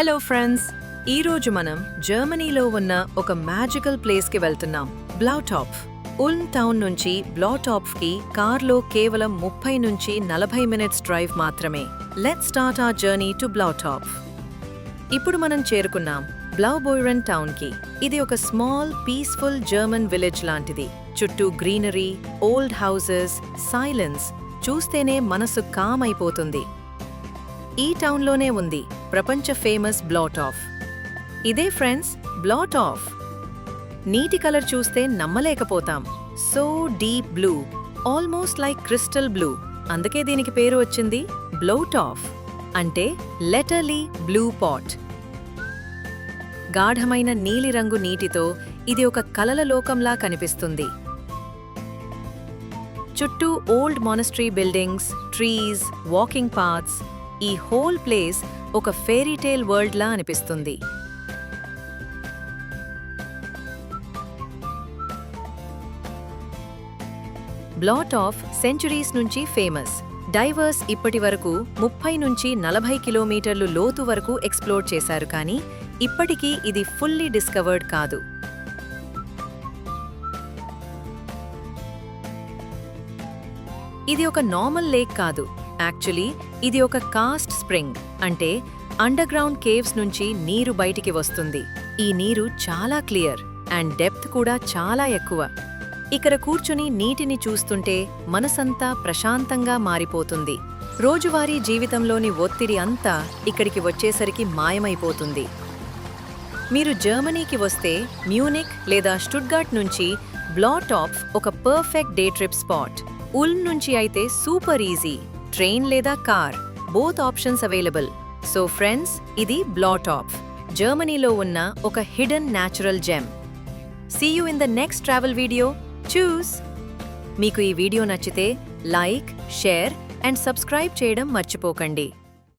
Hello friends, ఈరోజు మనం జర్మనీలో ఉన్న ఒక మ్యాజికల్ ప్లేస్కి వెళ్తున్నాం. బ్లౌటాఫ్. ఉల్మ్ టౌన్ నుంచి బ్లౌటాఫ్కి కార్లో కేవలం 30 నుంచి 40 మినిట్స్ డ్రైవ్ మాత్రమే. Let's start our journey to Blautopf. ఇప్పుడు మనం చేరుకున్నాం బ్లౌబోయిరెన్ టౌన్కి. ఇది ఒక స్మాల్ పీస్ఫుల్ జర్మన్ విలేజ్ లాంటిది. చుట్టూ గ్రీనరీ, ఓల్డ్ హౌసెస్, సైలెన్స్ చూస్తేనే మనసు కామ్ అయిపోతుంది. ఈ టౌన్లోనే ఉంది ప్రపంచ ఫేమస్ బ్లౌటాఫ్. ఇదే ఫ్రెండ్స్ బ్లౌటాఫ్. నీటి కలర్ చూస్తే నమ్మలేకపోతాం. So deep blue, almost like crystal blue. అందుకే దీనికి పేరు వచ్చింది బ్లౌటాఫ్, అంటే లెటర్లీ బ్లూ పాట్. గాఢమైన నీలిరంగు నీటితో ఇది ఒక కలల లోకంలా కనిపిస్తుంది. చుట్టూ old monastery buildings, trees, walking paths. ఈ హోల్ ప్లేస్ ఒక ఫెయిరీటేల్ వరల్డ్ లా అనిపిస్తుంది. బ్లౌటాఫ్ సెంచురీస్ నుంచి ఫేమస్. డైవర్స్ ఇప్పటి వరకు 30 నుంచి 40 కిలోమీటర్లు లోతు వరకు ఎక్స్ప్లోర్ చేశారు, కానీ ఇప్పటికీ ఇది ఫుల్లీ డిస్కవర్డ్ కాదు. ఇది ఒక నార్మల్ లేక్ కాదు. యాక్చువల్లీ ఇది ఒక కాస్ట్ స్ప్రింగ్, అంటే అండర్గ్రౌండ్ కేవ్స్ నుంచి నీరు బయటికి వస్తుంది. ఈ నీరు చాలా క్లియర్ అండ్ డెప్త్ కూడా చాలా ఎక్కువ. ఇక్కడ కూర్చుని నీటిని చూస్తుంటే మనసంతా ప్రశాంతంగా మారిపోతుంది. రోజువారీ జీవితంలోని ఒత్తిడి అంతా ఇక్కడికి వచ్చేసరికి మాయమైపోతుంది. మీరు జర్మనీకి వస్తే మ్యూనిక్ లేదా స్టుట్గార్ట్ నుంచి బ్లౌటాఫ్ ఒక perfect day trip spot. Ulm నుంచి అయితే సూపర్ ఈజీ. ట్రైన్ లేదా car, both options available. So friends, ఇది బ్లౌటాఫ్, జర్మనీలో ఉన్న ఒక hidden natural gem. See you in the next travel video. చూస్. మీకు ఈ వీడియో నచ్చితే లైక్, షేర్ అండ్ సబ్స్క్రైబ్ చేయడం మర్చిపోకండి.